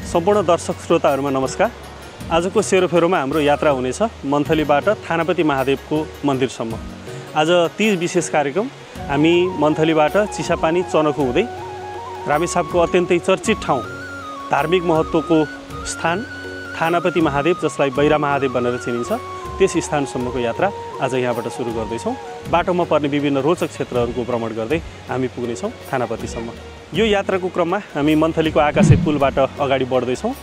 सम्पूर्ण दर्शक श्रोताहरुमा नमस्कार। आजको सेरोफेरोमा हाम्रो यात्रा हुनेछ मन्थलीबाट थानापति महादेवको मन्दिरसम्म। आज ती विशेष कार्यक्रम हामी मन्थलीबाट चिसापानी चनखु हुँदै रामेछापको अत्यन्तै चर्चित ठाउँ धार्मिक महत्त्वको स्थान थानापति महादेव, जसलाई बैरा महादेव भनेर चिनिन्छ, त्यस स्थानसम्मको यात्रा आज यहाँबाट सुरु गर्दैछौँ। बाटोमा पर्ने विभिन्न रोचक क्षेत्रहरूको भ्रमण गर्दै हामी पुग्नेछौँ थानापतिसम्म। यो यात्राको क्रममा हामी मन्थलीको आकाशे पुलबाट अगाडि बढ्दैछौँ।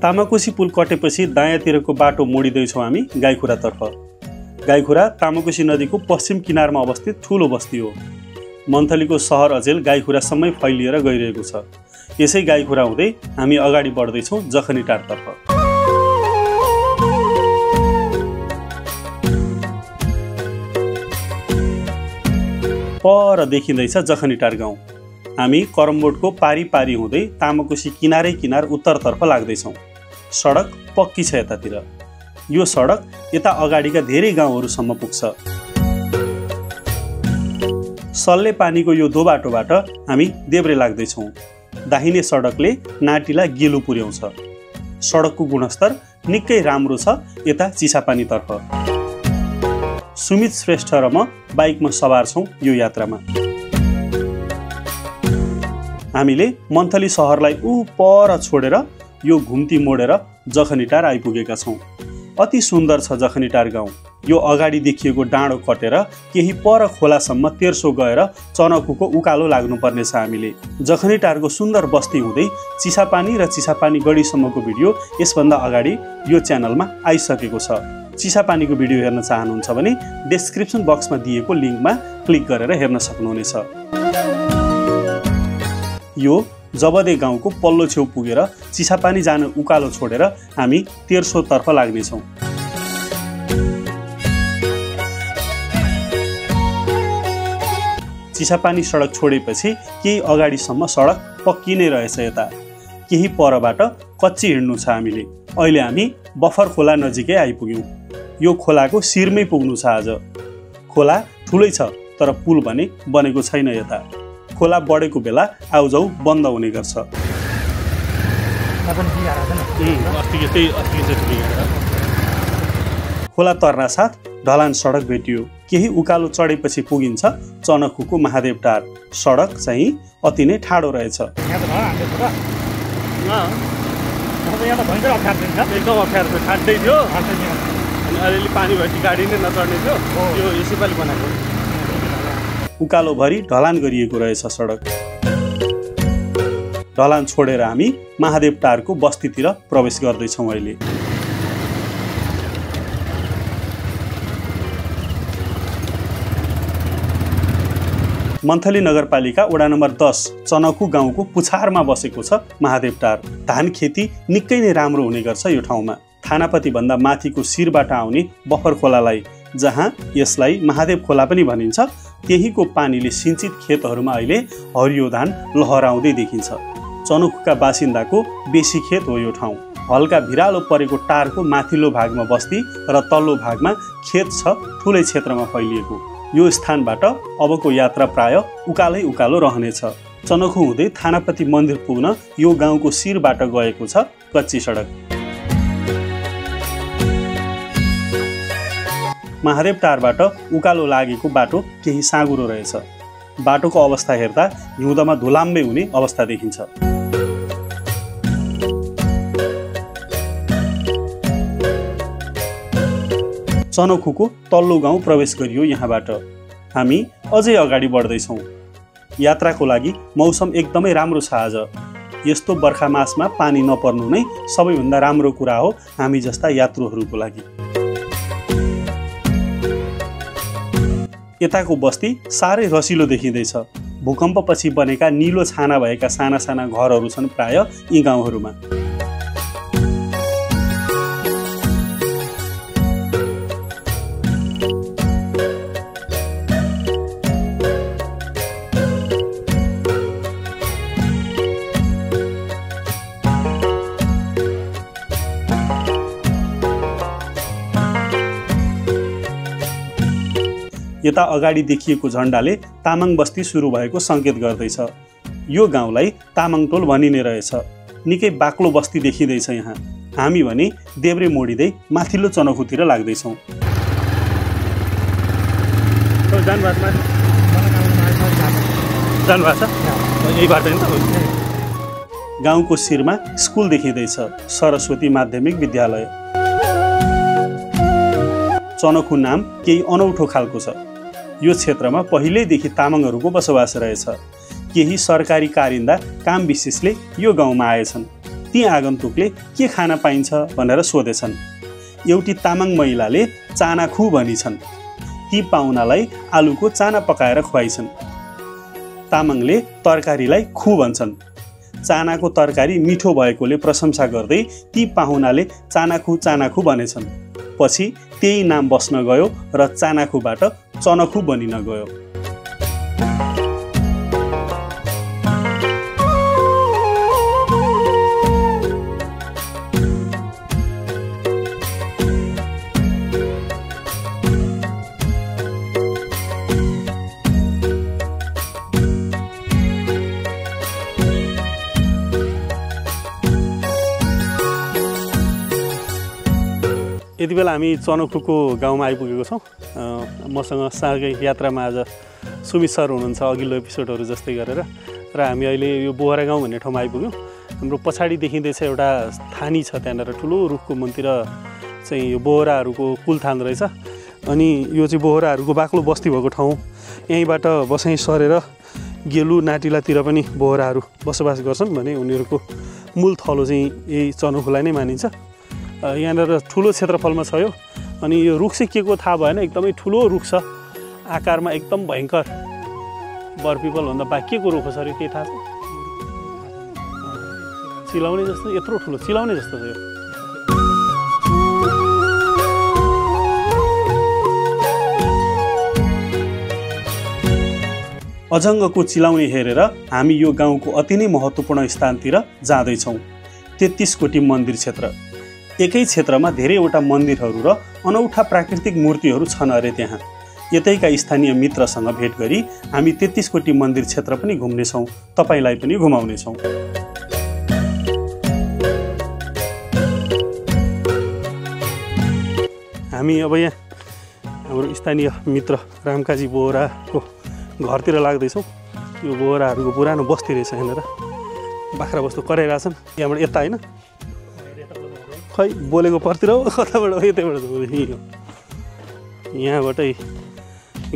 तामाकोशी पुल कटेपछि दायाँतिरको बाटो मोडिँदैछौँ हामी गाईखुरातर्फ। गाईखुरा तामाकोशी नदीको पश्चिम किनारमा अवस्थित ठुलो बस्ती हो। मन्थलीको सहर अझेल गाईखुरासम्मै फैलिएर गइरहेको छ। यसै गाईखुरा हुँदै हामी अगाडि बढ्दैछौँ जखनीटारतर्फ। पर देखिँदैछ जखनीटार गाउँ। हामी करमबोटको पारी हुँदै तामाकोशी किनारै किनार उत्तरतर्फ लाग्दैछौँ। सडक पक्की छ यतातिर। यो सडक यता अगाडिका धेरै गाउँहरूसम्म पुग्छ। सल्ले पानीको यो दो बाटोबाट हामी देब्रे लाग्दैछौँ। दाहिने सडकले नाटीलाई गेलु पुर्याउँछ। सडकको गुणस्तर निकै राम्रो छ यता चिसापानीतर्फ। सुमित श्रेष्ठ र म बाइकमा सवार छौँ यो यात्रामा। हामीले मन्थली सहरलाई पर छोडेर यो घुम्ती मोडेर जखनीटार आइपुगेका छौँ। अति सुन्दर छ जखनीटार गाउँ। यो अगाडि देखिएको डाँडो कटेर केही पर खोलासम्म तेर्सो गएर चनखुको उकालो लाग्नुपर्नेछ हामीले। जखनीटारको सुन्दर बस्ती हुँदै चिसापानी र चिसापानी गढीसम्मको भिडियो यसभन्दा अगाडि यो च्यानलमा आइसकेको छ। चिसापानीको भिडियो हेर्न चाहनुहुन्छ भने डिस्क्रिप्सन बक्समा दिएको लिङ्कमा क्लिक गरेर हेर्न सक्नुहुनेछ। यो जबदे गाउँको पल्लो छेउ पुगेर चिसापानी जान उकालो छोडेर हामी तेर्सोतर्फ लाग्नेछौँ। चिसापानी सडक छोडेपछि केही अगाडिसम्म सडक पक्की नै रहेछ। यता केही परबाट कच्ची हिँड्नु छ हामीले। अहिले हामी बफर खोला नजिकै आइपुग्यौँ। यो खोलाको शिरमै पुग्नु छ आज। खोला ठुलै छ तर पुल भने बनेको छैन। यता खोला बढेको बेला आउजाउ बन्द हुने गर्छ। खोला तर्ना साथ ढलान सडक भेटियो। केही उकालो चढेपछि पुगिन्छ चनखुको महादेव टार। सडक चाहिँ अति नै ठाडो रहेछ। अलिअलि पानी भएपछि गाडी नै नचढ्ने थियो। यो यसैपालि बनाएको। उकालोभरि ढलान गरिएको रहेछ सडक। ढलान छोडेर हामी महादेव टारको बस्तीतिर प्रवेश गर्दैछौँ अहिले। मन्थली नगरपालिका वडा नम्बर 10 चनखु गाउँको पुछारमा बसेको छ महादेव टार। धान खेती निकै नै राम्रो हुने गर्छ यो ठाउँमा। थानापति भन्दा माथिको शिरबाट आउने बफर खोलालाई, जहाँ यसलाई महादेव खोला पनि भनिन्छ, त्यहीको पानीले सिंचित खेतहरूमा अहिले हरियो धान लहराउँदै देखिन्छ। चनखुका बासिन्दाको बेसी खेत हो यो ठाउँ। हल्का भिरालो परेको टारको माथिल्लो भागमा बस्ती र तल्लो भागमा खेत छ ठुलै क्षेत्रमा फैलिएको। यो स्थानबाट अबको यात्रा प्राय उकालै उकालो रहनेछ। चनखु हुँदै थानापति मन्दिर पुग्न यो गाउँको शिरबाट गएको छ कच्ची सडक। महादेव टारबाट उकालो लागेको बाटो केही साँगुरो रहेछ। बाटोको अवस्था हेर्दा हिउँदमा धुलाम्बे हुने अवस्था देखिन्छ। चनखुको तल्लो गाउँ प्रवेश गरियो। यहाँबाट हामी अझै अगाडि बढ्दैछौँ। यात्राको लागि मौसम एकदमै राम्रो छ आज। यस्तो बर्खा मासमा पानी नपर्नु नै सबैभन्दा राम्रो कुरा हो हामी जस्ता यात्रुहरूको लागि। यताको बस्ती साह्रै रसिलो देखिँदैछ। भूकम्पपछि बनेका निलो छाना भएका साना साना घरहरू छन् प्राय यी गाउँहरूमा। यता अगाडि देखिएको झन्डाले तामाङ बस्ती सुरु भएको सङ्केत गर्दैछ। यो गाउँलाई तामाङटोल भनिने रहेछ। निकै बाक्लो बस्ती देखिँदैछ यहाँ। हामी भने देब्रे मोडिँदै माथिल्लो चनखुतिर लाग्दैछौँ। गाउँको शिरमा स्कुल देखिँदैछ, सरस्वती माध्यमिक विद्यालय। चनखु नाम केही अनौठो खालको छ। यो क्षेत्रमा पहिल्यैदेखि तामाङहरूको बसोबास रहेछ। केही सरकारी कारिन्दा काम विशेषले यो गाउँमा आएछन्। ती आगन्तुकले के खान पाइन्छ भनेर सोधेछन्। एउटी तामाङ महिलाले चानाखु भनिछन्। ती पाहुनालाई आलुको चाना पकाएर खुवाइछन्। तामाङले तरकारीलाई खु भन्छन्। चानाको तरकारी मिठो भएकोले प्रशंसा गर्दै ती पाहुनाले चानाखु चानाखु भनेछन्। पछि त्यही नाम बस्न गयो र चानाखुबाट चनखु बनिन गयो। यति बेला हामी चनखुको गाउँमा आइपुगेको छौँ। मसँग सँगै यात्रामा आज सुमित सर हुनुहुन्छ, अघिल्लो एपिसोडहरू जस्तै गरेर। र हामी अहिले यो बोहरा गाउँ भन्ने ठाउँमा आइपुग्यौँ। हाम्रो पछाडि देखिँदैछ एउटा थानी छ, त्यहाँनिर ठुलो रुखको मुनितिर चाहिँ यो बोहराहरूको कुलथान रहेछ। अनि यो चाहिँ बोहराहरूको बाक्लो बस्ती भएको ठाउँ। यहीँबाट बसाइँ सरेर गेलु नाटिलातिर पनि बोहराहरू बसोबास गर्छन् भने उनीहरूको मूल थलो चाहिँ यही चनखुलाई नै मानिन्छ। यहाँनिर ठुलो क्षेत्रफलमा छ यो। अनि यो रुख चाहिँ के को थाहा भएन, एकदमै ठुलो रुख छ, आकारमा एकदम भयङ्कर। बरपिपल भन्दा बाहेक के को रुख हो सर, केही थाहा छ? चिलाउने जस्तो, यत्रो ठुलो चिलाउने जस्तो छ यो। अजङ्गको चिलाउने हेरेर हामी यो गाउँको अति नै महत्त्वपूर्ण स्थानतिर जाँदैछौँ, 33 कोटी मन्दिर क्षेत्र। एकै क्षेत्रमा धेरैवटा मन्दिरहरू र अनौठा प्राकृतिक मूर्तिहरू छन् अरे त्यहाँ। यतैका स्थानीय मित्रसँग भेट गरी हामी 33 कोटी मन्दिर क्षेत्र पनि घुम्नेछौँ, तपाईँलाई पनि घुमाउनेछौँ। हामी अब यहाँ हाम्रो स्थानीय मित्र रामकाजी बोहराको घरतिर लाग्दैछौँ। यो बोहराहरूको पुरानो बस्ती रहेछ। यहाँनिर बाख्रा बस्तु कराइरहेछन्। यहाँबाट यता होइन, खै बोलेको पर्तिर हो, कताबाट हो, यतैबाट हो। यहाँबाटै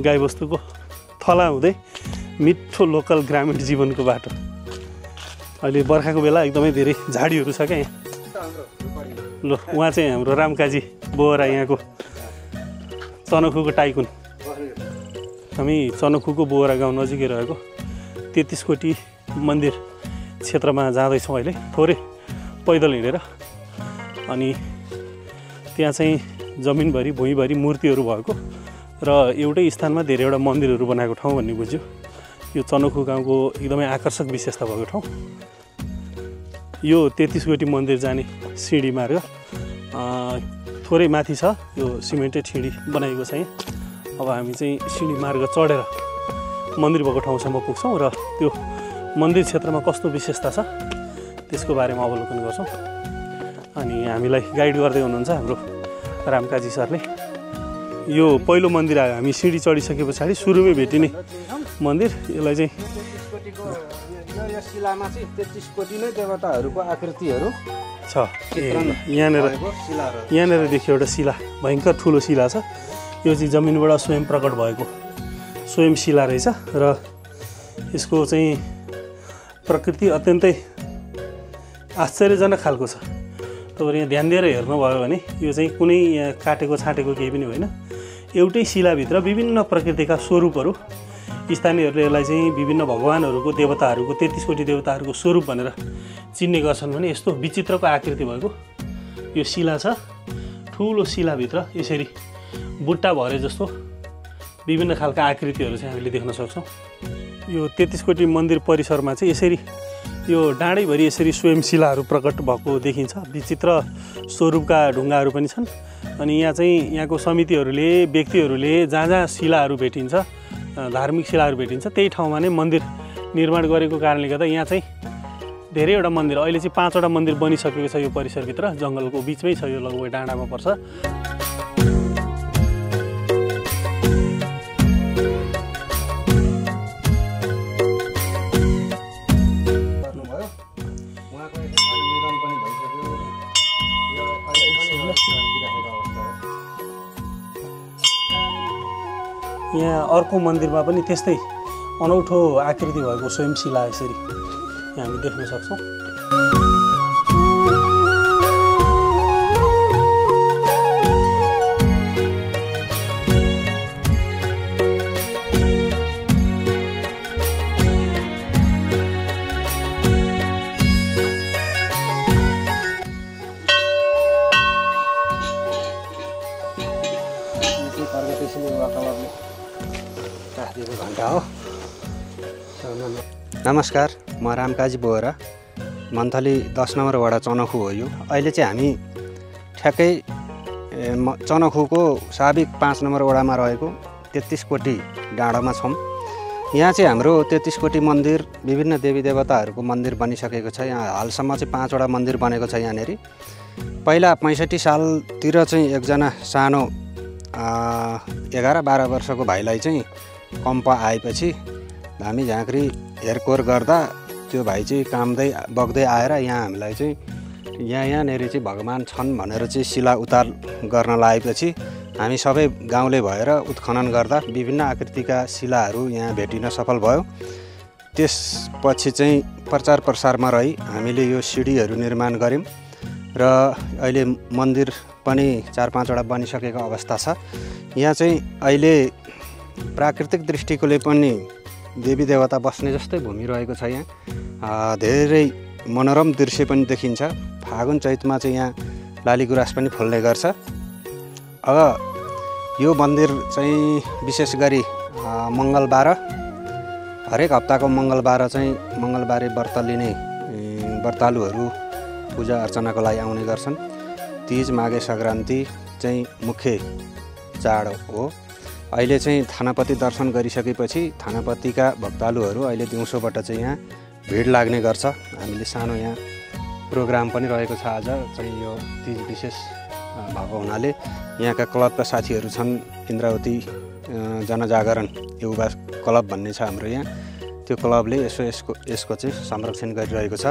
गाईबस्तुको थला हुँदै मिठो लोकल ग्रामीण जीवनको बाटो। अहिले बर्खाको बेला एकदमै धेरै झाडीहरू छ क्या यहाँ। ल उहाँ चाहिँ हाम्रो रामकाजी बोहरा, यहाँको चनखुको टाइकुन। हामी चनखुको बोहरा गाउँ नजिकै रहेको 33 कोटी मन्दिर क्षेत्रमा जाँदैछौँ अहिले, थोरै पैदल हिँडेर। अनि त्यहाँ चाहिँ जमिनभरि भुइँभरि मूर्तिहरू भएको र एउटै स्थानमा धेरैवटा मन्दिरहरू बनाएको ठाउँ भन्ने बुझ्यो। यो चनखु गाउँको एकदमै आकर्षक विशेषता भएको ठाउँ। यो 33 कोटी मन्दिर जाने सिँढी मार्ग थोरै माथि छ। यो सिमेन्टेड सिँढी बनाएको छ यहाँ। अब हामी चाहिँ सिँढी मार्ग चढेर मन्दिर भएको ठाउँसम्म पुग्छौँ र त्यो मन्दिर क्षेत्रमा कस्तो विशेषता छ त्यसको बारेमा अवलोकन गर्छौँ। अनि हामीलाई गाइड गर्दै हुनुहुन्छ हाम्रो रामकाजी सरले। यो पहिलो मन्दिर आयो, हामी सिँढी चढिसके पछाडि सुरुमै भेटिने मन्दिर। यसलाई चाहिँ यो शिलामा चाहिँ 33 कोटी नै देवताहरूको आकृतिहरू छ। यहाँनिर देखियो एउटा शिला, भयङ्कर ठुलो शिला छ। यो चाहिँ जमिनबाट स्वयं प्रकट भएको स्वयं शिला रहेछ र यसको चाहिँ प्रकृति अत्यन्तै आश्चर्यजनक खालको छ। तपाईँहरू यहाँ ध्यान दिएर हेर्नुभयो भने यो चाहिँ कुनै यहाँ काटेको छाटेको केही पनि होइन। एउटै शिलाभित्र विभिन्न प्रकृतिका स्वरूपहरू, स्थानीयहरूले यसलाई चाहिँ विभिन्न भगवानहरूको देवताहरूको 33 कोटी देवताहरूको स्वरूप भनेर चिन्ने गर्छन् भने यस्तो विचित्रको आकृति भएको यो शिला छ। ठुलो शिलाभित्र यसरी बुट्टा भरे जस्तो विभिन्न खालका आकृतिहरू चाहिँ हामीले देख्न सक्छौँ। यो 33 कोटी मन्दिर परिसरमा चाहिँ यसरी यो डाँडैभरि यसरी स्वयं शिलाहरू प्रकट भएको देखिन्छ। विचित्र स्वरूपका ढुङ्गाहरू पनि छन्। अनि यहाँ चाहिँ यहाँको समितिहरूले व्यक्तिहरूले जहाँ जहाँ शिलाहरू भेटिन्छ, धार्मिक शिलाहरू भेटिन्छ, त्यही ठाउँमा नै मन्दिर निर्माण गरेको कारणले गर्दा यहाँ चाहिँ धेरैवटा मन्दिर, अहिले चाहिँ 5वटा मन्दिर बनिसकेको छ यो परिसरभित्र। जङ्गलको बिचमै छ, यो लगभग डाँडामा पर्छ। यहाँ अर्को मन्दिरमा पनि त्यस्तै अनौठो आकृति भएको स्वयं शिला यसरी यहाँ हामी देख्न सक्छौँ। नमस्कार, म रामकाजी बोहरा, मन्थली 10 नम्बर वडा चनखु हो। यो अहिले चाहिँ हामी ठ्याक्कै चनखुको साबिक 5 नम्बर वडामा रहेको 33 कोटी डाँडामा छौँ। यहाँ चाहिँ हाम्रो 33 कोटी मन्दिर, विभिन्न देवी देवताहरूको मन्दिर बनिसकेको छ। यहाँ हालसम्म चाहिँ 5वटा मन्दिर बनेको छ यहाँनिर। पहिला 65 सालतिर चाहिँ एकजना सानो 11-12 वर्षको भाइलाई चाहिँ कम्प आएपछि हामी झाँक्री हेरकोर गर्दा त्यो भाइ चाहिँ कामदै बग्दै आएर यहाँ हामीलाई चाहिँ यहाँनिर चाहिँ भगवान् छन् भनेर चाहिँ शिला उतार गर्न लागेपछि हामी सबै गाउँले भएर उत्खनन गर्दा विभिन्न आकृतिका शिलाहरू यहाँ भेटिन सफल भयो। त्यसपछि चाहिँ प्रचार प्रसारमा रही हामीले यो सिडीहरू निर्माण गऱ्यौँ र अहिले मन्दिर पनि 4-5वटा बनिसकेको अवस्था छ। यहाँ चाहिँ अहिले प्राकृतिक दृष्टिकोले पनि देवी देवता बस्ने जस्तै भूमि रहेको छ। यहाँ धेरै मनोरम दृश्य पनि देखिन्छ। फागुन चैतमा चाहिँ यहाँ लालीगुराँस पनि फुल्ने गर्छ। अब यो मन्दिर चाहिँ विशेष गरी मङ्गलबार, हरेक हप्ताको मङ्गलबार चाहिँ मङ्गलबारे व्रत लिने व्रतालुहरू पूजा अर्चनाको लागि आउने गर्छन्। तीज, माघे सङ्क्रान्ति चाहिँ मुख्य चाड हो। अहिले चाहिँ थानापति दर्शन गरिसकेपछि थानापतिका भक्तालुहरू अहिले दिउँसोबाट चाहिँ यहाँ भिड लाग्ने गर्छ। हामीले सानो यहाँ प्रोग्राम पनि रहेको छ। आज चाहिँ यो तीज विशेष भएको हुनाले यहाँका क्लबका साथीहरू छन्। इन्द्रावती जनजागरण युवा क्लब भन्ने छ हाम्रो यहाँ। त्यो क्लबले यसको चाहिँ संरक्षण गरिरहेको छ।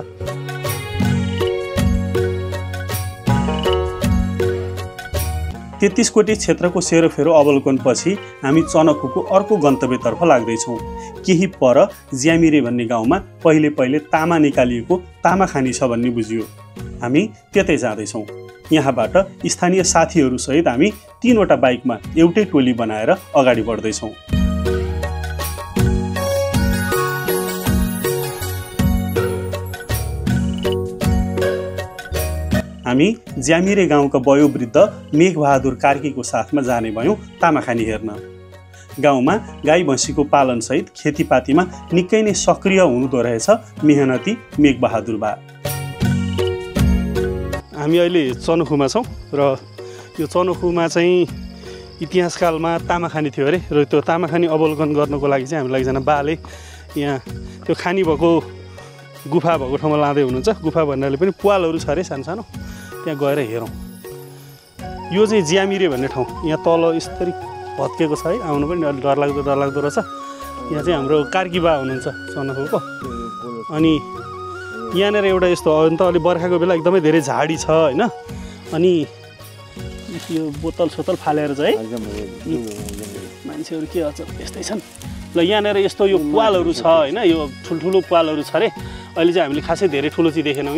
तेत्तीस कोटी क्षेत्रको सेरोफेरो अवलोकनपछि हामी चनखुको अर्को गन्तव्यतर्फ लाग्दैछौँ। केही पर ज्यामिरे भन्ने गाउँमा पहिले तामा निकालिएको तामाखानी छ भन्ने बुझियो। हामी त्यतै जाँदैछौँ। यहाँबाट स्थानीय साथीहरूसहित हामी 3वटा बाइकमा एउटै टोली बनाएर अगाडि बढ्दैछौँ। हामी ज्यामिरे गाउँका वयोवृद्ध मेघबहादुर कार्कीको साथमा जाने भयौँ तामाखानी हेर्न। गाउँमा गाई भैँसीको पालनसहित खेतीपातीमा निकै नै सक्रिय हुनुहुँदो रहेछ मेहनती मेघबहादुर बा। हामी अहिले चनखुमा छौँ र यो चनखुमा चाहिँ इतिहासकालमा तामाखानी थियो अरे, र त्यो तामाखानी अवलोकन गर्नको लागि चाहिँ हामीलाई एकजना बाले यहाँ त्यो खानी भएको गुफा भएको ठाउँमा लाँदै हुनुहुन्छ। गुफा भन्नाले पनि पुवालहरू छ अरे सानो सानो, त्यहाँ गएर हेरौँ। यो चाहिँ ज्यामिरे भन्ने ठाउँ, यहाँ तल यसरी भत्केको छ है, आउनु पनि अलिक डरलाग्दो रहेछ। यहाँ चाहिँ हाम्रो कार्कीबा हुनुहुन्छ चनखुको। अनि यहाँनिर एउटा यस्तो अन्त अलि बर्खाको बेला एकदमै धेरै झाडी छ होइन। अनि यो बोतल फालेर चाहिँ मान्छेहरू के अझ यस्तै छन्। ल यहाँनिर यस्तो यो पुवालहरू छ होइन, यो ठुल्ठुलो पुवालहरू छ अरे। अहिले चाहिँ हामीले खासै धेरै ठुलो चाहिँ देखेनौँ।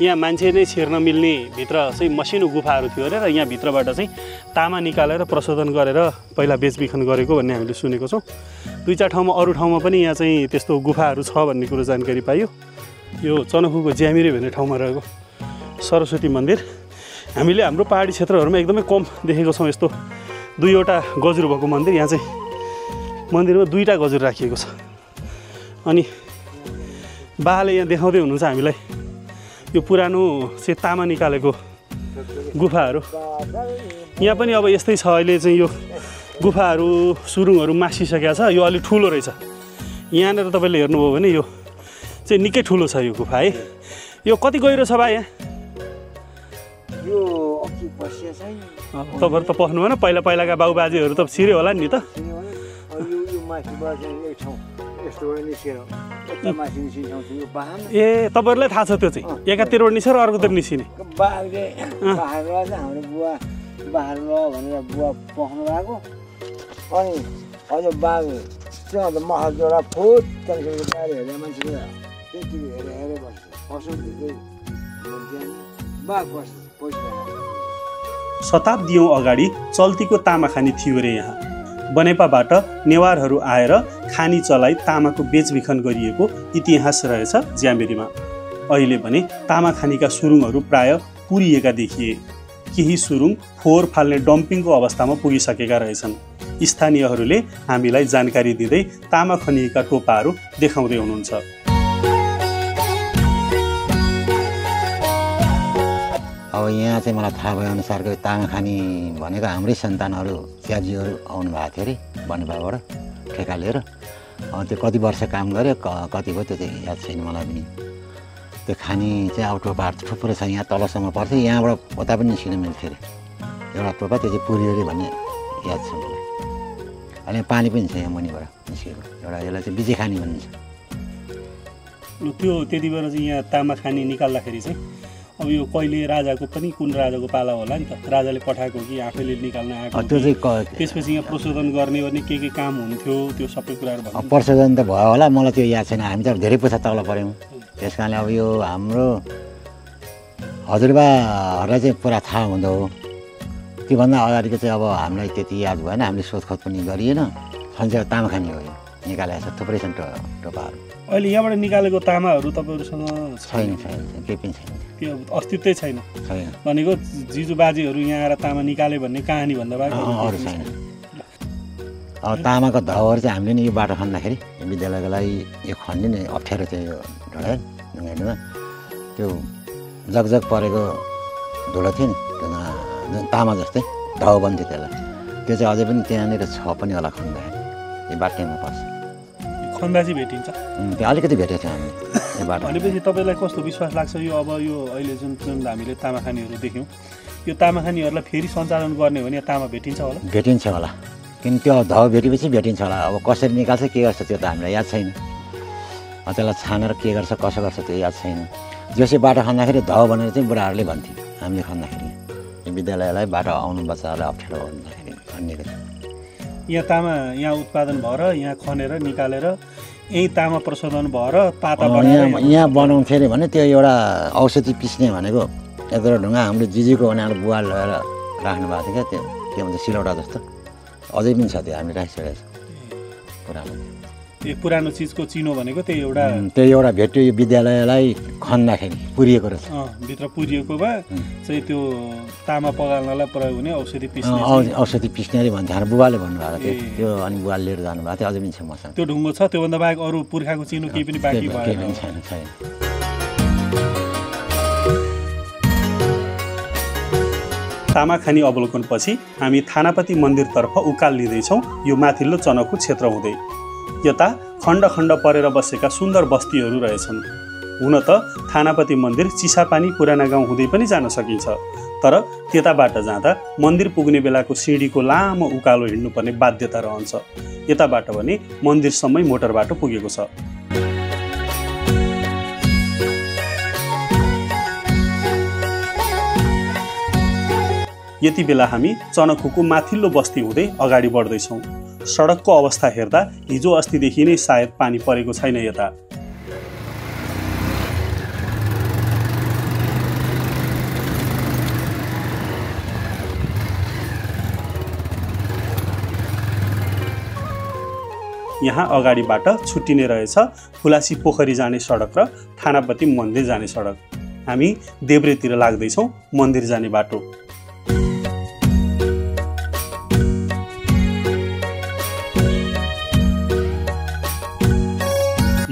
यहाँ मान्छे नै छिर्न मिल्ने भित्र चाहिँ मसिनो गुफाहरू थियो अरे, र यहाँ भित्रबाट चाहिँ तामा निकालेर प्रशोधन गरेर पहिला बेचबिखन गरेको भन्ने हामीले सुनेको छौँ। 2-4 ठाउँमा अरू ठाउँमा पनि यहाँ चाहिँ त्यस्तो गुफाहरू छ भन्ने कुरो जानकारी पाइयो। यो चनखुको ज्यामिरे भन्ने ठाउँमा रहेको सरस्वती मन्दिर हामीले हाम्रो पहाडी क्षेत्रहरूमा एकदमै कम देखेको छौँ। यस्तो 2वटा गजुर भएको मन्दिर, यहाँ चाहिँ मन्दिरमा 2टा गजुर राखिएको छ। अनि बाले यहाँ देखाउँदै हुनुहुन्छ हामीलाई यो पुरानो चाहिँ तामा निकालेको गुफाहरू। यहाँ पनि अब यस्तै छ, अहिले चाहिँ यो गुफाहरू सुरुङहरू मासिसकेको छ। यो अलिक ठुलो रहेछ। यहाँनिर तपाईँले हेर्नुभयो भने यो चाहिँ निकै ठुलो छ यो गुफा है। यो कति गहिरो छ बा यहाँ? यो अघि बसिया छैन। तपाईँहरू त पस्नु भएन, पहिला पहिलाका बाबुबाजेहरू त छिर्यो होला नि त। यो माथि बसेर एक ठाउँ यस्तो निस्केर यता माथि निस्किन्छ यो बाहन। ए तपाईँहरूलाई थाहा छ त्यो चाहिँ एकातिरबाट निस्केर अर्कोतिर निस्किने? बाघले बाहेर हाम्रो बुवा बाहेर ल भनेर बुवा पख्नु भएको। अनि अझ बाघ त्यहाँ त महल जोडा फुट त्यहाँदेखि बाहिर हेरेर मान्छेले त्यति हेरेर बस्छ। पशु बाघ बस्छ पैसा। शताब्दीौँ अगाडि चल्तीको तामा खानी थियो रे यहाँ। बनेपाबाट नेवारहरू आएर खानी चलाई तामाको बेचबिखन गरिएको इतिहास रहेछ ज्यामिरीमा। अहिले भने तामा खानीका सुरुङहरू प्राय पुरिएका देखिए। केही सुरुङ फोहोर फाल्ने डम्पिङको अवस्थामा पुगिसकेका रहेछन्। स्थानीयहरूले हामीलाई जानकारी दिँदै तामा खनिएका टोपाहरू देखाउँदै हुनुहुन्छ। अब यहाँ चाहिँ मलाई थाहा भएअनुसारको तामा खानी भनेको हाम्रै सन्तानहरू च्याजीहरू आउनु भएको थियो अरे बनेपाबाट ठेका लिएर। त्यो कति वर्ष काम गऱ्यो कति भयो त्यो चाहिँ याद छैन मलाई पनि। त्यो खानी चाहिँ अब टोपाहरू थुप्रो छ, यहाँ तलसम्म पर्थ्यो, यहाँबाट उता पनि निस्किन मिल्थ्यो अरे। एउटा टोपा त्यो चाहिँ पुर्यो अरे भन्ने याद छ मलाई। अनि पानी पनि छ यहाँ मुनिबाट निस्केको एउटा, यसलाई चाहिँ बिजे खानी भनिन्छ। त्यो त्यति बेला चाहिँ यहाँ तामा खानी निकाल्दाखेरि चाहिँ अब यो कहिले राजाको पनि कुन राजाको पाला होला नि त, राजाले पठाएको कि आफैले निकाल्न आएको, त्यो चाहिँ त्यसपछि यहाँ प्रशोधन गर्ने के काम हुन्थ्यो त्यो सबै कुराहरू भन्नु। प्रशोधन त भयो होला, मलाई त्यो याद छैन। हामी त धेरै पैसा तल पऱ्यौँ, त्यस कारणले अब यो हाम्रो हजुरबाहरूलाई चाहिँ पुरा थाहा हुँदो हो। त्योभन्दा अगाडिको चाहिँ अब हामीलाई त्यति याद भएन, हामीले सोधखोज पनि गरिएन। सन्चै तामा खानी हो यो, निकालेको छ थुप्रै छन् टोपाहरू। अहिले यहाँबाट निकालेको तामाहरू तपाईँहरूसँग छैन? छैन, केही पनि छैन, त्यो अस्तित्वै छैन। छैन भनेको जिजु बाजेहरू यहाँ आएर तामा निकाले भन्ने कहानी भन्दा बाहेक अरू छैन। अब तामाको धवहरू चाहिँ हामीले नि यो बाटो खन्दाखेरि विद्यालयको लागि यो खन्ने नि अप्ठ्यारो थियो। यो ढडाइ ढुङ्गामा त्यो जगजग परेको धुलो थियो नि, त्यो तामा जस्तै ढाउ बन्थ्यो त्यसलाई। त्यो चाहिँ अझै पनि त्यहाँनिर छ पनि होला खन्दाखेरि, यो बाटोमा पर्छ। खन्दा चाहिँ भेटिन्छ? त्यो अलिकति भेटेको थियो हामीले यो बाटो। भनेपछि तपाईँलाई कस्तो विश्वास लाग्छ यो अब यो अहिले जुन हामीले तामाखानीहरू देख्यौँ, यो तामाखानीहरूलाई फेरि सञ्चालन गर्ने हो भने तामा भेटिन्छ होला? भेटिन्छ होला, किन त्यो धाउ भेटेपछि भेटिन्छ होला। अब कसरी निकाल्छ के गर्छ त्यो त हामीलाई याद छैन। त्यसलाई छानेर के गर्छ कसो गर्छ त्यो याद छैन। जसै बाटो खन्दाखेरि धाउ भनेर चाहिँ बुढाहरूले भन्थ्यो हामीले खन्दाखेरि, विद्यालयलाई बाटो आउनु बच्चाहरूलाई अप्ठ्यारो भन्दाखेरि खनिएको थियो। यहाँ तामा यहाँ उत्पादन भएर यहाँ खनेर निकालेर यही तामा प्रशोधन भएर पाता यहाँ बनाउँथ्यो अरे भने त्यो एउटा औषधि पिस्ने भनेको यत्रो ढुङ्गा हाम्रो जिजीको उनीहरूले बुवा लगेर राख्नु भएको थियो क्या। त्यो के भन्छ सिलौटा जस्तो अझै पनि छ, त्यो हामीले राखिसकेको छ पुरानो। यो पुरानो चिजको चिनो भनेको त्यही एउटा, त्यो एउटा भेट्यो यो विद्यालयलाई खन्दाखेरि पुरिएको रहेछ। भित्र पुरिएको भए चाहिँ त्यो तामा पगाल्नलाई प्रयोग हुने औषधि पिस्ने औषधि पिस्ने अरे भन्थ्यो हाम्रो बुबाले भन्नुभएको थियो त्यो। अनि बुवाले लिएर जानुभएको थियो, अझै पनि छ मसँग त्यो ढुङ्गो छ। त्योभन्दा बाहेक अरू पुर्खाको चिनो केही पनि बाँकी भएन? छैन छैन। तामाखानी अवलोकनपछि हामी थानापति मन्दिरतर्फ उकाल लिँदैछौँ, यो माथिल्लो चनकु क्षेत्र हुँदै। यता खण्ड खण्ड परेर बसेका सुन्दर बस्तीहरू रहेछन्। हुन त थानापति मन्दिर चिसापानी पुराना गाउँ हुँदै पनि जान सकिन्छ, तर त्यताबाट जाँदा मन्दिर पुग्ने बेलाको सिँढीको लामो उकालो हिँड्नुपर्ने बाध्यता रहन्छ। यताबाट भने मन्दिरसम्मै मोटर बाटो पुगेको छ। यति बेला हामी चनखुको माथिल्लो बस्ती हुँदै अगाडि बढ्दैछौँ। सडकको अवस्था हेर्दा हिजो अस्तिदेखि नै सायद पानी परेको छैन यता। यहाँ अगाडिबाट छुट्टिने रहेछ फुलासी पोखरी जाने सडक र थानापति मन्दिर जाने सडक। हामी देब्रेतिर लाग्दैछौँ मन्दिर जाने बाटो।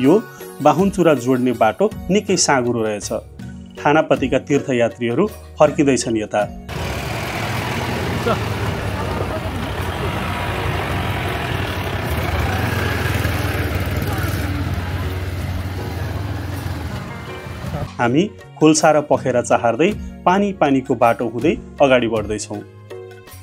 यो बाहुनचुरा जोड्ने बाटो निकै साँघुरो रहेछ। थानापतिका तीर्थयात्रीहरू फर्किँदैछन् यता। हामी खोल्सा र पखेरा चाहर्दै पानीको बाटो हुँदै अगाडि बढ्दैछौँ।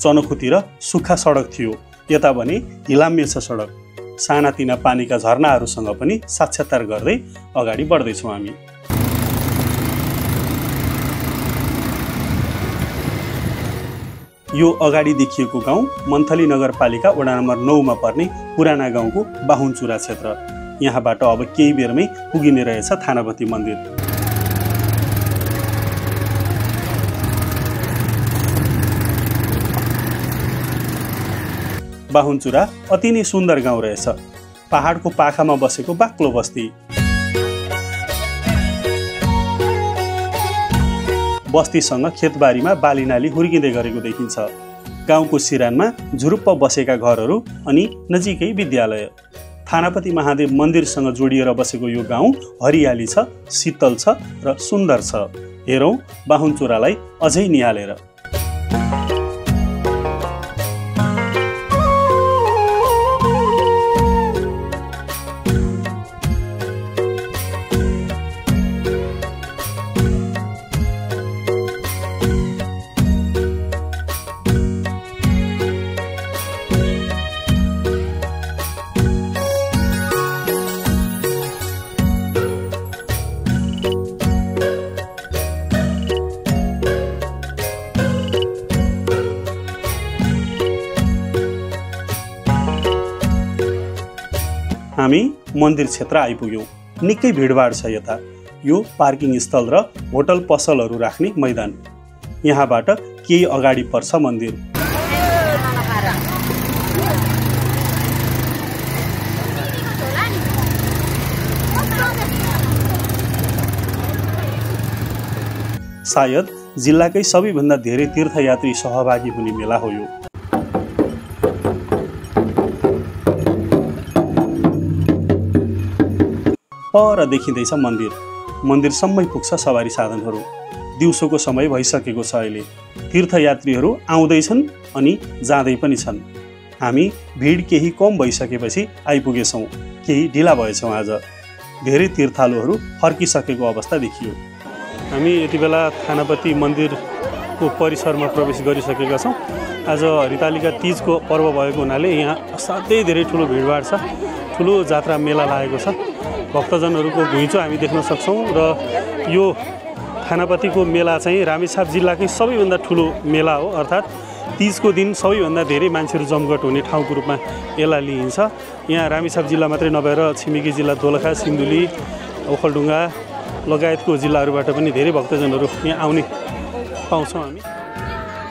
चनखुतिर सुक्खा सडक थियो, यता भने हिलाम्य छ सडक। सानातिना पानीका झरनाहरूसँग पनि साक्षात्कार गर्दै अगाडि बढ्दैछौँ हामी। यो अगाडि देखिएको गाउँ मन्थली नगरपालिका वडा नम्बर 9 मा पर्ने पुराना गाउँको बाहुनचुरा क्षेत्र। यहाँबाट अब केही बेरमै पुगिने रहेछ थानापति मन्दिर। बाहुनचुरा अति नै सुन्दर गाउँ रहेछ। पहाडको पाखामा बसेको बाक्लो बस्ती। बस्तीसँग खेतबारीमा बालीनाली हुर्किँदै गरेको देखिन्छ। गाउँको सिरानमा झुरुप्प बसेका घरहरू अनि नजिकै विद्यालय। थानापति महादेव मन्दिरसँग जोडिएर बसेको यो गाउँ हरियाली छ, शीतल छ र सुन्दर छ। हेरौँ बाहुनचुरालाई अझै निहालेर। हामी मन्दिर क्षेत्र आइपुग्यौँ। निकै भिडभाड छ यता। यो पार्किङ स्थल र होटल पसलहरू राख्ने मैदान। यहाँबाट केही अगाडि पर्छ मन्दिर। सायद जिल्लाकै सबैभन्दा धेरै तीर्थयात्री सहभागी हुने मेला हो यो। पर देखिँदैछ मन्दिर। मन्दिरसम्मै पुग्छ सवारी साधनहरू। दिउँसोको समय भइसकेको छ अहिले। तीर्थयात्रीहरू आउँदैछन् अनि जाँदै पनि छन्। हामी भिड केही कम भइसकेपछि आइपुगेछौँ। केही ढिला भएछौँ आज। धेरै तीर्थालुहरू फर्किसकेको अवस्था देखियो। हामी यति बेला थानापति मन्दिरको परिसरमा प्रवेश गरिसकेका छौँ। आज हरितालिका तीजको पर्व भएको हुनाले यहाँ असाध्यै धेरै ठुलो भिडभाड छ। ठुलो जात्रा मेला लागेको छ। भक्तजनहरूको घुइँचो हामी देख्न सक्छौँ र यो थानापतिको मेला चाहिँ रामेछाप जिल्लाकै सबैभन्दा ठुलो मेला हो। अर्थात् तीजको दिन सबैभन्दा धेरै मान्छेहरू जमघट हुने ठाउँको रूपमा यसलाई लिइन्छ। यहाँ रामेछाप जिल्ला मात्रै नभएर छिमेकी जिल्ला दोलखा, सिन्धुली, ओखलढुङ्गा लगायतको जिल्लाहरूबाट पनि धेरै भक्तजनहरू यहाँ आउने पाउँछौँ हामी।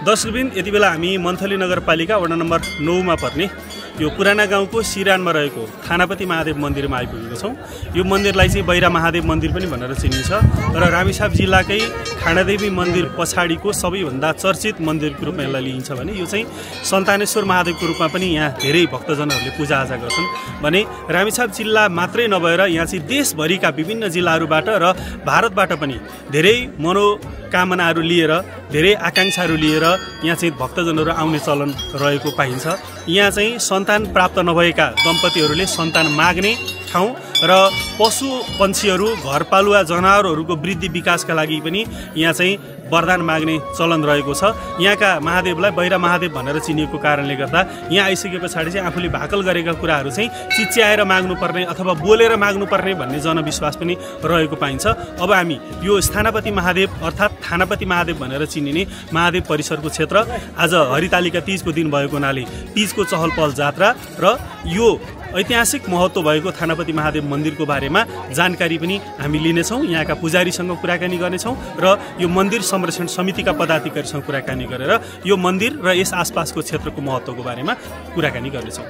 दर्शकवृन्द, यति बेला हामी मन्थली नगरपालिका वडा नम्बर 9 मा पर्ने यो पुराना गाउँको सिरानमा रहेको थानापति महादेव मन्दिरमा आइपुगेको छौँ। यो मन्दिरलाई चाहिँ बैरा महादेव मन्दिर पनि भनेर चिनिन्छ र रामेछाप जिल्लाकै खाँडादेवी मन्दिर पछाडिको सबैभन्दा चर्चित मन्दिरको रूपमा यसलाई लिइन्छ भने यो चाहिँ सन्तानेश्वर महादेवको रूपमा पनि यहाँ धेरै भक्तजनहरूले पूजाआजा गर्छन्। भने रामेछाप जिल्ला मात्रै नभएर यहाँ चाहिँ देशभरिका विभिन्न जिल्लाहरूबाट र भारतबाट पनि धेरै मनोकामनाहरू लिएर, धेरै आकाङ्क्षाहरू लिएर यहाँ चाहिँ भक्तजनहरू आउने चलन रहेको पाइन्छ। यहाँ चाहिँ सन्तान प्राप्त नभएका दम्पतिहरूले सन्तान माग्ने ठाउँ र पशु पन्छीहरू, घरपालुवा जनावरहरूको वृद्धि विकासका लागि पनि यहाँ चाहिँ वरदान माग्ने चलन रहेको छ। यहाँका महादेवलाई बैरा महादेव भनेर चिनिएको कारणले गर्दा यहाँ आइसके पछाडि चाहिँ आफूले भाकल गरेका कुराहरू चाहिँ चिच्याएर माग्नुपर्ने अथवा बोलेर माग्नुपर्ने भन्ने जनविश्वास पनि रहेको पाइन्छ। अब हामी यो स्थानपति महादेव अर्थात् थानापति महादेव भनेर चिनिने महादेव परिसरको क्षेत्र आज हरितालिका तीजको दिन भएको हुनाले तीजको चहल पहल जात्रा र यो ऐतिहासिक महत्त्व भएको थानापति महादेव मन्दिरको बारेमा जानकारी पनि हामी लिनेछौँ। यहाँका पुजारीसँग कुराकानी गर्नेछौँ र यो मन्दिर संरक्षण समितिका पदाधिकारीसँग कुराकानी गरेर यो मन्दिर र यस आसपासको क्षेत्रको महत्त्वको बारेमा कुराकानी गर्नेछौँ।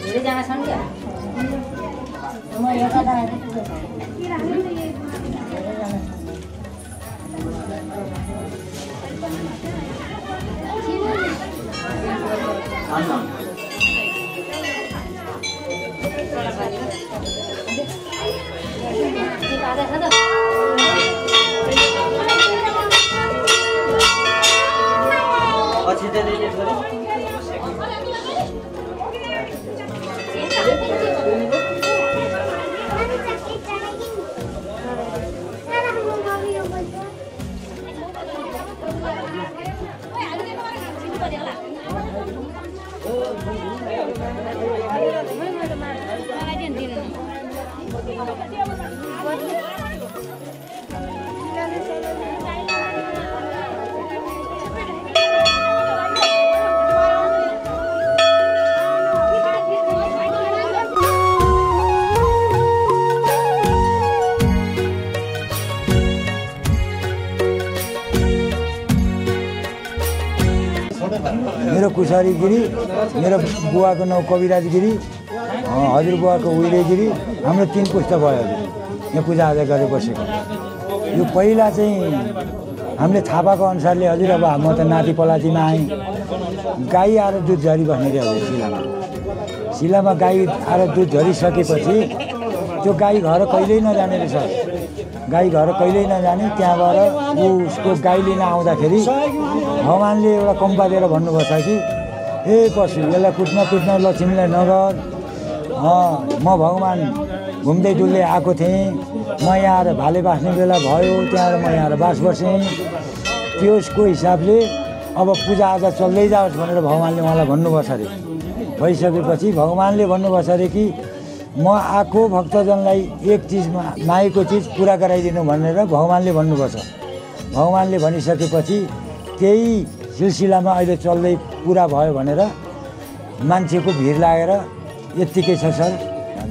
धेरैजना छन् क्या म एउटा मेरो कुसारी गिरी, मेरो बुवाको नाउँ कविराज गिरी, हजुरबुवाको उहिले गिरी, हाम्रो 3 पुस्ता भयो यहाँ पूजाआजा गरेर बसेको। यो पहिला चाहिँ हामीले थाहा पाएको अनुसारले हजुर अब म त नाति पलातीमा आएँ, गाई आएर दुध झरी बस्ने रे हजुर शिलामा। शिलामा गाई आएर दुध झरिसकेपछि त्यो गाई घर कहिल्यै नजाने रहेछ। गाई घर कहिल्यै नजाने, त्यहाँबाट उसको गाई लिन आउँदाखेरि भगवान्ले एउटा कम्पा दिएर भन्नुभएको छ कि ए पशु यसलाई कुट्न लक्ष्मीलाई नगर, म भगवान् घुम्दै डुल्दै आएको थिएँ, म यहाँ आएर भाले बाँच्ने बेला भयो, त्यहाँबाट म यहाँ आएर बास बसेँ। त्यसको हिसाबले अब पूजाआजा चल्दै जाओस् भनेर भगवान्ले उहाँलाई भन्नुभएको छ अरे। भइसकेपछि भगवान्ले भन्नुभएको छ अरे कि म आएको भक्तजनलाई एक चिजमा मागेको चिज पुरा गराइदिनु भनेर भगवान्ले भन्नुभएको छ। भगवान्ले भनिसकेपछि त्यही सिलसिलामा अहिले चल्दै पुरा भयो भनेर मान्छेको भिड लागेर यत्तिकै छ सर।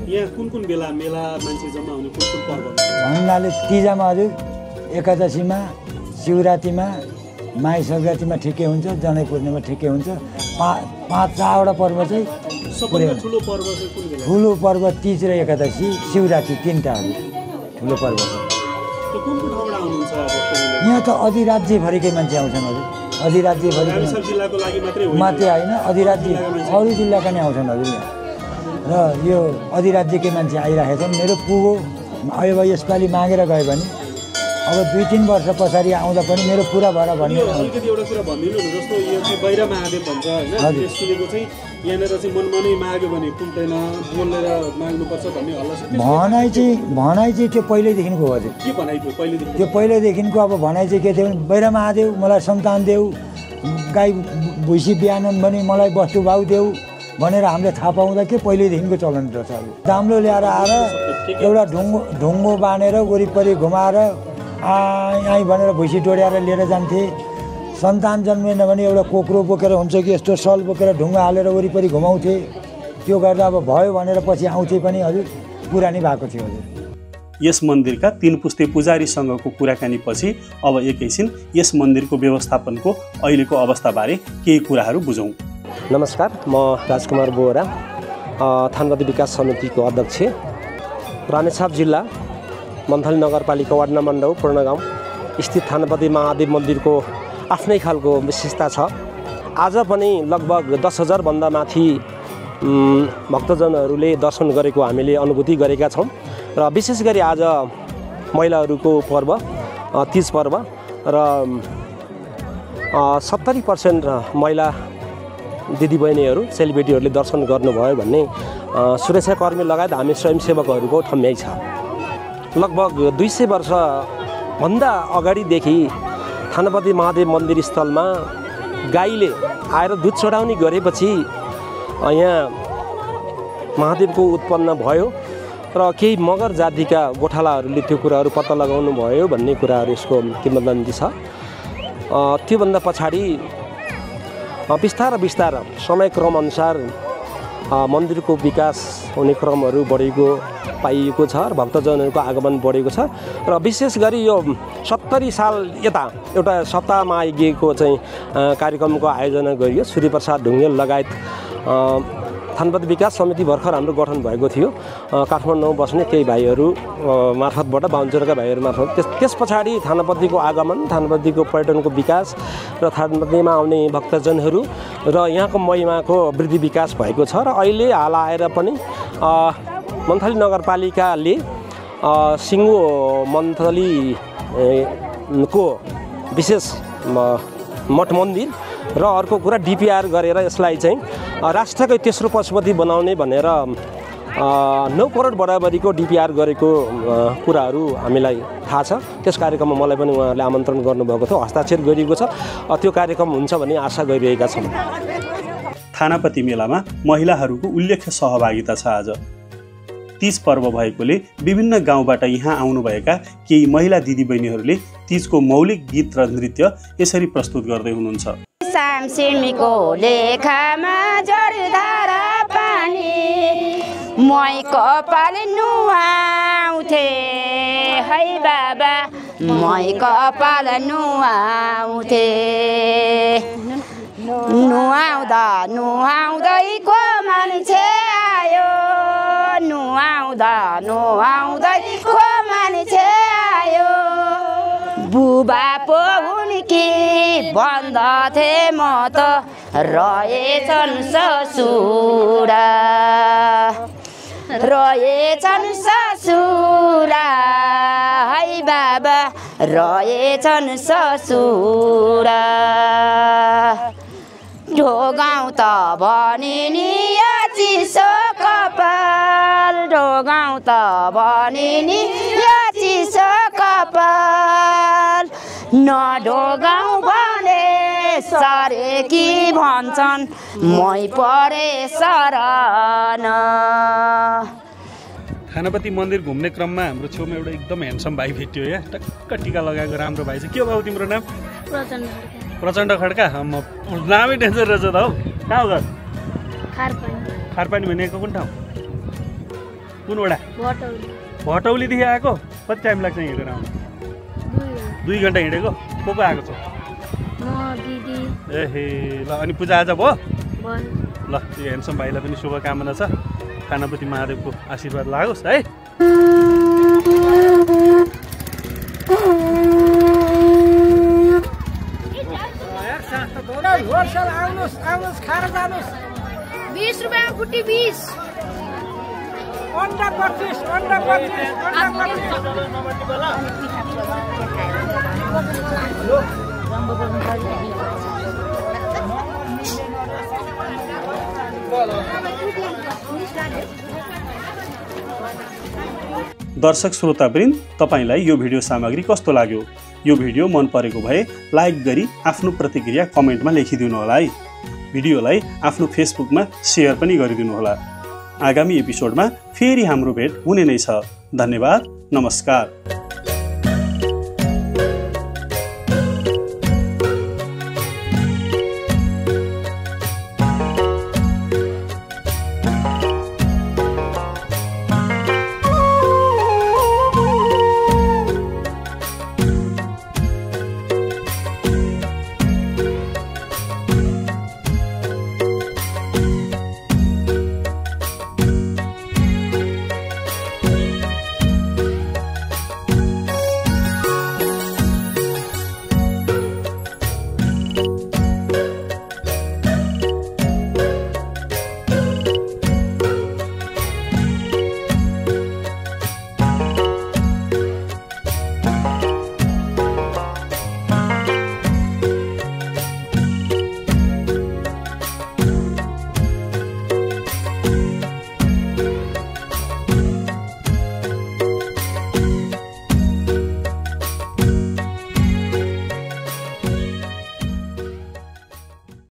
यहाँ कुन बेला मेला मान्छे जम्मा हुने कुन पर्व भन्नाले तीजामा हजुर, एकादशीमा, शिवरात्रिमा, माघे सङ्क्रान्तिमा ठिकै हुन्छ, जनै पूर्णिमा ठिकै हुन्छ। 5-4वटा पर्व चाहिँ ठुलो पर्व चाहिँ कुन बेला? ठुलो पर्व तीज र एकादशी, शिवरात्रि 3टा ठुलो पर्व छ। यहाँ त अधिराज्यभरिकै मान्छे आउँछन् हजुर, अधिराज्यभरिकै मात्रै होइन, अधिराज्य अरू जिल्लाका नै आउँछन् हजुर यहाँ। र यो अधिराज्यकै मान्छे आइरहेको छन्। मेरो पुगो अब यसपालि मागेर गयो भने अब 2-3 वर्ष पछाडि आउँदा पनि मेरो पुरा भएर भन्ने। अलिकति एउटा कुरा भनिदिनु न, जस्तो यो चाहिँ बाहिर महादेव भन्छ होइन, यसको चाहिँ यहाँनिर चाहिँ मनमनै माग्यो भने पुग्दैन, बोलेर माग्नुपर्छ भन्ने हल्ला भनाइ चाहिँ त्यो पहिल्यैदेखिको हो हजुर। के भनाइ थियो पहिल्यैदेखि? त्यो पहिल्यैदेखिको अब भनाइ चाहिँ के थियो भने बाहिर महादेव मलाई सन्तान देऊ, गाई भुइँसी बिहान भने मलाई वस्तु भाउ देऊ भनेर हामीले थाहा पाउँदा के पहिल्यैदेखिको चलन रहेछ। दाम्लो ल्याएर आएर एउटा ढुङ्गो बाँधेर वरिपरि घुमाएर आइ भनेर भुइँसी टोड्याएर लिएर जान्थे। सन्तान जन्मेन भने एउटा कोक्रो बोकेर हुन्छ कि यस्तो सल बोकेर ढुङ्गा हालेर वरिपरि घुमाउँथे। त्यो गर्दा अब भयो भनेर पछि आउँथे पनि हजुर, पुरा नै भएको थियो हजुर। यस मन्दिरका 3 पुस्ते पुजारीसँगको कुराकानी पछि अब एकैछिन यस मन्दिरको व्यवस्थापनको अहिलेको अवस्थाबारे केही कुराहरू बुझौँ। नमस्कार, म राजकुमार बोहरा, थानपति विकास समितिको अध्यक्ष, रामेछाप जिल्ला मन्थली नगरपालिका वार्ड नम्बर 9 पूर्णगाउँ स्थित थानपति महादेव मन्दिरको आफ्नै खालको विशेषता छ। आज पनि लगभग 10,000 भन्दा माथि भक्तजनहरूले दर्शन गरेको हामीले अनुभूति गरेका छौँ। र विशेष गरी आज महिलाहरूको पर्व तीज पर्व र 70% महिला दिदीबहिनीहरू सेलिब्रेटीहरूले दर्शन गर्नुभयो भन्ने सुरक्षाकर्मी लगायत हामी स्वयंसेवकहरूको ठम्याइ छ। लगभग 200 वर्षभन्दा अगाडिदेखि थानपति महादेव मन्दिर स्थलमा गाईले आएर दुध चढाउने गरेपछि यहाँ महादेवको उत्पन्न भयो र केही मगर जातिका गोठालाहरूले त्यो कुराहरू पत्ता लगाउनु भयो भन्ने कुराहरू यसको किंवदन्ती छ। त्योभन्दा पछाडि बिस्तार समयक्रम अनुसार मन्दिरको विकास हुने क्रमहरू बढेको पाइएको छ र भक्तजनहरूको आगमन बढेको छ। र विशेष गरी यो 70 साल यता एउटा सप्ताहमा आइएको चाहिँ कार्यक्रमको आयोजना गरियो। सूर्यप्रसाद ढुङ्गेल लगायत थानपति विकास समिति भर्खर हाम्रो गठन भएको थियो काठमाडौँ बस्ने केही भाइहरू मार्फतबाट बाहुनचोरका भाइहरू मार्फत त्यस पछाडि थानापतिको आगमन थानापतिको पर्यटनको विकास र थानापतिमा आउने भक्तजनहरू र यहाँको महिमाको वृद्धि विकास भएको छ र अहिले हाल आएर पनि मन्थली नगरपालिकाले सिङ्गो मन्थली को विशेष मठ मन्दिर र अर्को कुरा डिपिआर गरेर यसलाई चाहिँ राष्ट्रकै तेस्रो पशुपति बनाउने भनेर 9 करोड बराबरीको डिपिआर गरेको कुराहरू हामीलाई थाहा छ। त्यस कार्यक्रममा मलाई पनि उहाँहरूले आमन्त्रण गर्नुभएको थियो, हस्ताक्षर गरिएको छ। त्यो कार्यक्रम हुन्छ भन्ने आशा गरिरहेका छौँ। थानापति मेलामा महिलाहरूको उल्लेख्य सहभागिता छ। आज तीज पर्व भएकोले विभिन्न गाउँबाट यहाँ आउनुभएका केही महिला दिदीबहिनीहरूले तीजको मौलिक गीत र नृत्य यसरी प्रस्तुत गर्दै हुनुहुन्छ। सामसिमीको लेखामा जडधारा पानी मै कपाल नुहाउँथे है बाबा मै कपाल नुहाउँथे नुहाउँदा नुहाउँदैको मान्छे आयो नुहाउँदा नुहाउँदैको मान्छे आयो बुबा पो हुन् कि भन्दथे म त रहेछन् ससुरा रहेछन् ससुरा है बाबा रहेछन् ससुरा ढोगाउँ त भनिनी चिसो कपाल ढोगाउँ त भनिनी चिसो कपाल नढोगाउँ भने सरेकी भन्छन् मै परे शरण। थानापति मन्दिर घुम्ने क्रममा हाम्रो छेउमा एउटा एकदम ह्यान्डसम भाइ भेट्यो या टक्क टिका लगाएको राम्रो भाइ छ। के भयो तिम्रो नाम? प्रचण्ड खड्का। नामै डेन्जर रहेछ त हौ। कहाँ हो घर? खारपानी भनेको कुन ठाउँ? कुन वडा? भटौलीदेखि आएको? कति टाइम लाग्छ हिँडेर आउनु? 2 घन्टा हिँडेको? को आएको छ? एहे ल अनि पूजाआजा भयो? ल यो ह्यान्डसम भाइलाई पनि शुभकामना छ। थानापति महादेवको आशीर्वाद लागोस् है। आउनुहोस् खाएर जानुहोस्। 20 रुपियाँमा गुटी 20 अन्डा 25 अन्डा 25 दर्शक श्रोतावृन्द, तपाईलाई यो भिडियो सामग्री कस्तो लाग्यो? यो भिडियो मन परेको भए लाइक गरी आफ्नो प्रतिक्रिया कमेन्टमा लेखिदिनु होला है। भिडियोलाई आफ्नो फेसबुकमा सेयर पनि गरिदिनु होला। आगामी एपिसोडमा फेरि हाम्रो भेट हुने नै छ। धन्यवाद, नमस्कार।